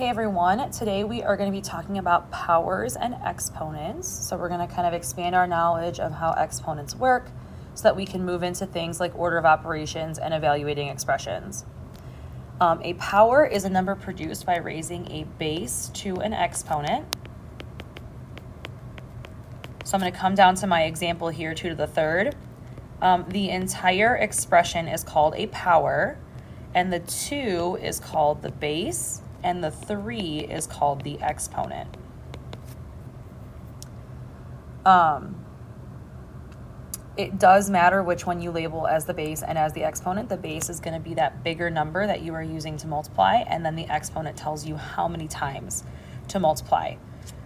Hey everyone, today we are going to be talking about powers and exponents. So we're going to kind of expand our knowledge of how exponents work so that we can move into things like order of operations and evaluating expressions. A power is a number produced by raising a base to an exponent. So I'm going to come down to my example here, 2 to the third. The entire expression is called a power, and the 2 is called the base, and the 3 is called the exponent. It does matter which one you label as the base and as the exponent. The base is going to be that bigger number that you are using to multiply, and then the exponent tells you how many times to multiply.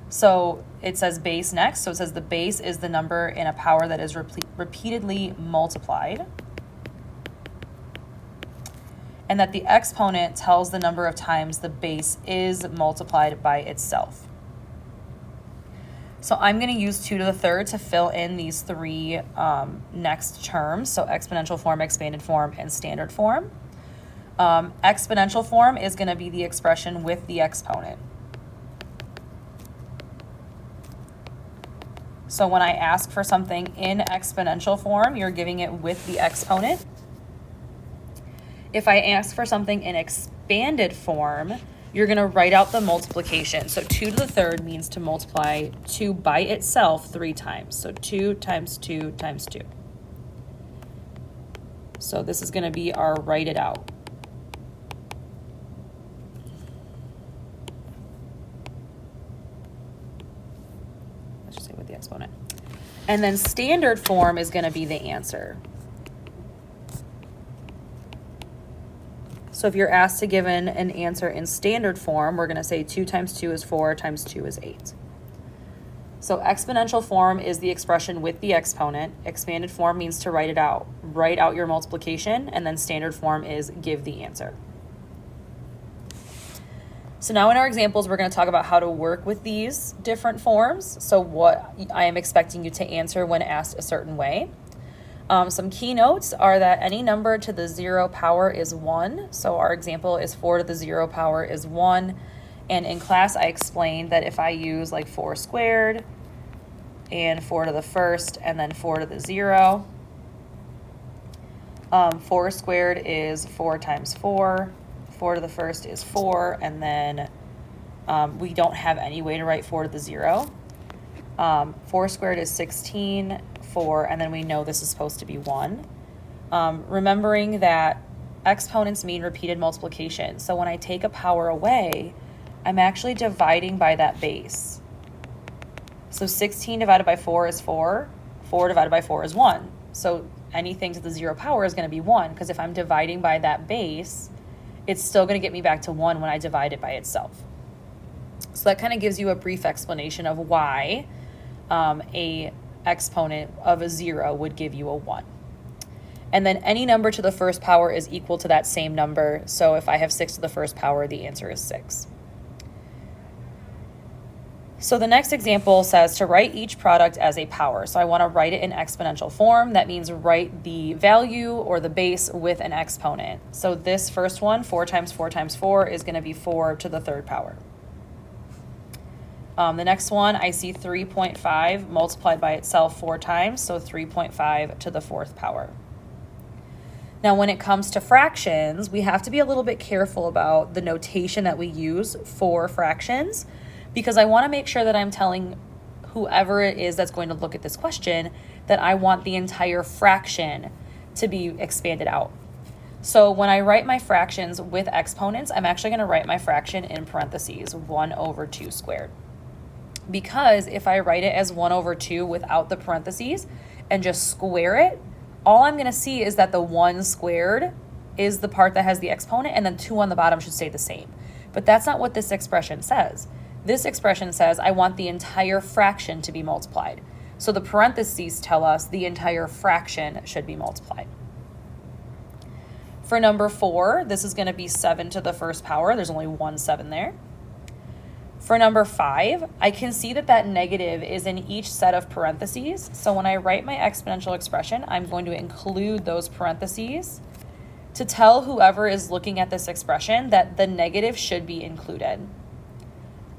So it says base next, so it says the base is the number in a power that is repeatedly multiplied, and that the exponent tells the number of times the base is multiplied by itself. So I'm going to use 2 to the third to fill in these 3 next terms, so exponential form, expanded form, and standard form. Exponential form is going to be the expression with the exponent. So when I ask for something in exponential form, you're giving it with the exponent. If I ask for something in expanded form, you're going to write out the multiplication. So 2 to the third means to multiply 2 by itself 3 times. So 2 times 2 times 2. So this is going to be our write it out. Let's just say with the exponent. And then standard form is going to be the answer. So if you're asked to give an answer in standard form, we're going to say 2 times 2 is 4 times 2 is 8. So exponential form is the expression with the exponent. Expanded form means to write it out. Write out your multiplication, and then standard form is give the answer. So now in our examples, we're going to talk about how to work with these different forms. So what I am expecting you to answer when asked a certain way. Some keynotes are that any number to the 0 power is 1. So our example is 4 to the 0 power is 1. And in class, I explained that if I use like 4 squared and 4 to the first and then 4 to the 0, 4 squared is 4 times 4. 4 to the first is 4. And then we don't have any way to write 4 to the 0. 4 squared is 16. 4, and then we know this is supposed to be 1. Remembering that exponents mean repeated multiplication. So when I take a power away, I'm actually dividing by that base. So 16 divided by 4 is 4. 4 divided by 4 is 1. So anything to the 0 power is going to be 1, because if I'm dividing by that base, it's still going to get me back to 1 when I divide it by itself. So that kind of gives you a brief explanation of why a exponent of a 0 would give you a 1. And then any number to the first power is equal to that same number. So if I have 6 to the first power, the answer is 6. So the next example says to write each product as a power. So I want to write it in exponential form. That means write the value or the base with an exponent. So this first one, 4 times 4 times 4, is going to be 4 to the third power. The next one, I see 3.5 multiplied by itself 4 times, so 3.5 to the 4th power. Now, when it comes to fractions, we have to be a little bit careful about the notation that we use for fractions, because I want to make sure that I'm telling whoever it is that's going to look at this question that I want the entire fraction to be expanded out. So when I write my fractions with exponents, I'm actually going to write my fraction in parentheses, 1 over 2 squared. Because if I write it as 1 over 2 without the parentheses and just square it, all I'm going to see is that the 1 squared is the part that has the exponent, and then 2 on the bottom should stay the same. But that's not what this expression says. This expression says I want the entire fraction to be multiplied. So the parentheses tell us the entire fraction should be multiplied. For number 4, this is going to be 7 to the first power. There's only 1 7 there. For number 5, I can see that that negative is in each set of parentheses. So when I write my exponential expression, I'm going to include those parentheses to tell whoever is looking at this expression that the negative should be included.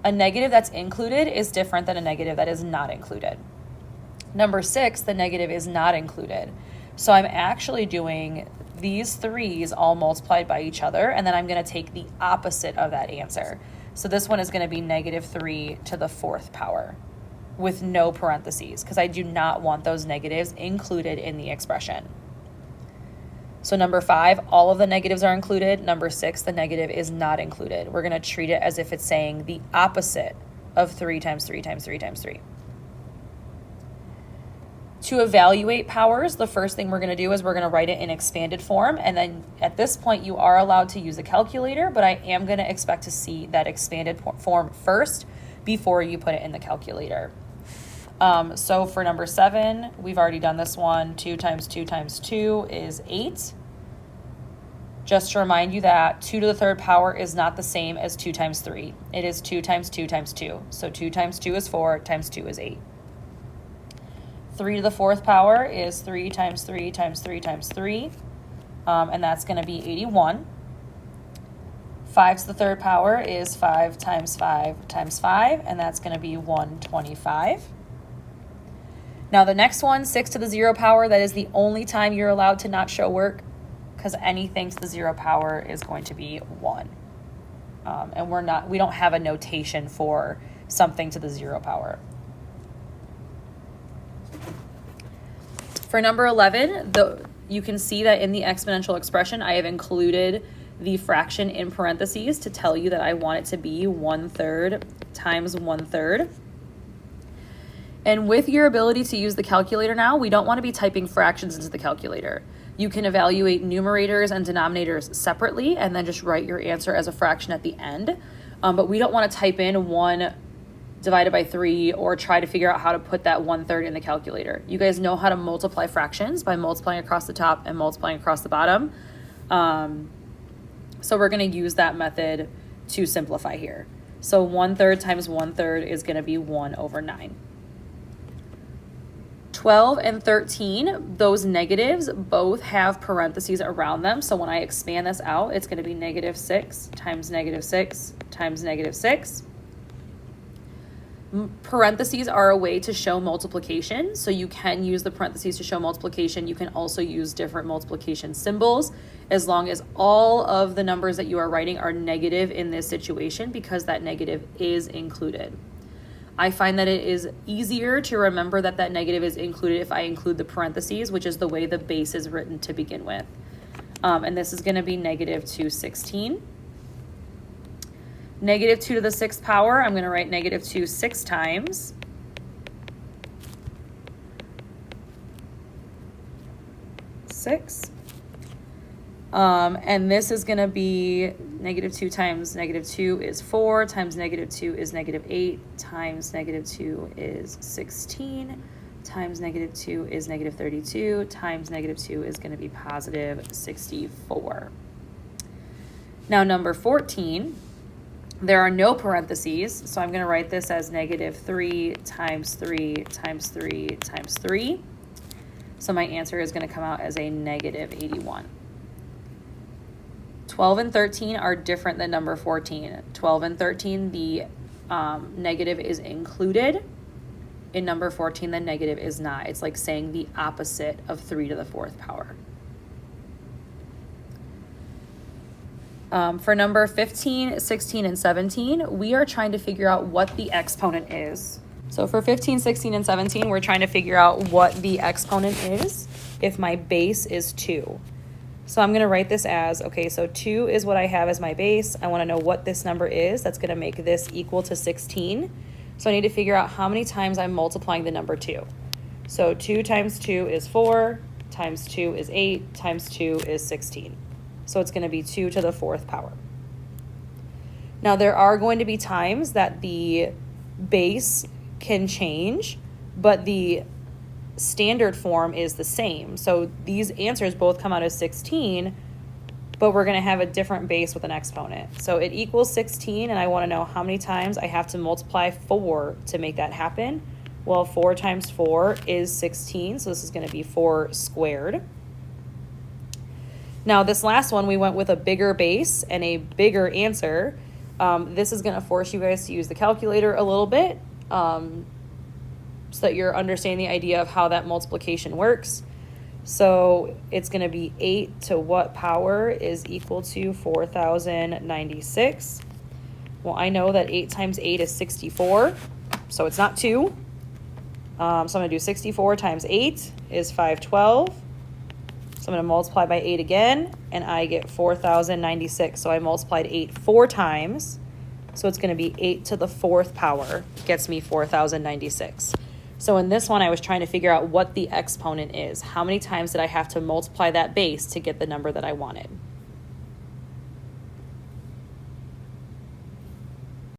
A negative that's included is different than a negative that is not included. Number 6, the negative is not included. So I'm actually doing these 3's all multiplied by each other, and then I'm going to take the opposite of that answer. So this one is going to be negative 3 to the 4th power with no parentheses, because I do not want those negatives included in the expression. So number 5, all of the negatives are included. Number 6, the negative is not included. We're going to treat it as if it's saying the opposite of 3 times 3 times 3 times 3. To evaluate powers, the first thing we're going to do is we're going to write it in expanded form. And then at this point, you are allowed to use a calculator, but I am going to expect to see that expanded form first before you put it in the calculator. So for number 7, we've already done this one. 2 times 2 times 2 is 8. Just to remind you that 2 to the 3rd power is not the same as 2 times 3. It is 2 times 2 times 2. So 2 times 2 is 4 times 2 is 8. 3 to the 4th power is 3 times 3 times 3 times 3, and that's going to be 81. 5 to the 3rd power is 5 times 5 times 5, and that's going to be 125. Now the next one, 6 to the 0 power, that is the only time you're allowed to not show work, because anything to the 0 power is going to be 1. And we don't have a notation for something to the 0 power. For number 11, you can see that in the exponential expression, I have included the fraction in parentheses to tell you that I want it to be 1/3 times 1/3. And with your ability to use the calculator now, we don't want to be typing fractions into the calculator. You can evaluate numerators and denominators separately and then just write your answer as a fraction at the end. But we don't want to type in 1 divided by 3 or try to figure out how to put that 1/3 in the calculator. You guys know how to multiply fractions by multiplying across the top and multiplying across the bottom. So we're going to use that method to simplify here. So 1/3 times 1/3 is going to be 1/9. 12 and 13, those negatives both have parentheses around them. So when I expand this out, it's going to be -6 times -6 times -6. Parentheses are a way to show multiplication, so you can use the parentheses to show multiplication. You can also use different multiplication symbols as long as all of the numbers that you are writing are negative in this situation, because that negative is included. I find that it is easier to remember that that negative is included if I include the parentheses, which is the way the base is written to begin with. And this is going to be -216. -2 to the 6th power, I'm going to write -2 6 times. And this is going to be -2 times -2 is 4, times -2 is -8, times -2 is 16, times -2 is -32, times -2 is going to be +64. Now number 14, there are no parentheses, so I'm going to write this as -3 times 3 times 3 times 3. So my answer is going to come out as a -81. 12 and 13 are different than number 14. 12 and 13, the negative is included. In number 14, the negative is not. It's like saying the opposite of 3 to the 4th power. For number 15, 16, and 17, we are trying to figure out what the exponent is. So for 15, 16, and 17, we're trying to figure out what the exponent is if my base is 2. So I'm going to write this as, okay, so 2 is what I have as my base. I want to know what this number is. That's going to make this equal to 16. So I need to figure out how many times I'm multiplying the number 2. So 2 times 2 is 4, times 2 is 8, times 2 is 16. So it's going to be 2 to the 4th power. Now there are going to be times that the base can change, but the standard form is the same. So these answers both come out as 16, but we're going to have a different base with an exponent. So it equals 16, and I want to know how many times I have to multiply 4 to make that happen. Well, 4 times 4 is 16, so this is going to be 4 squared. Now this last one, we went with a bigger base and a bigger answer. This is going to force you guys to use the calculator a little bit so that you're understanding the idea of how that multiplication works. So it's going to be 8 to what power is equal to 4,096? Well, I know that 8 times 8 is 64, so it's not 2. So I'm going to do 64 times 8 is 512. So I'm going to multiply by 8 again, and I get 4,096. So I multiplied 8 4 times. So it's going to be 8 to the 4th power gets me 4,096. So in this one, I was trying to figure out what the exponent is. How many times did I have to multiply that base to get the number that I wanted?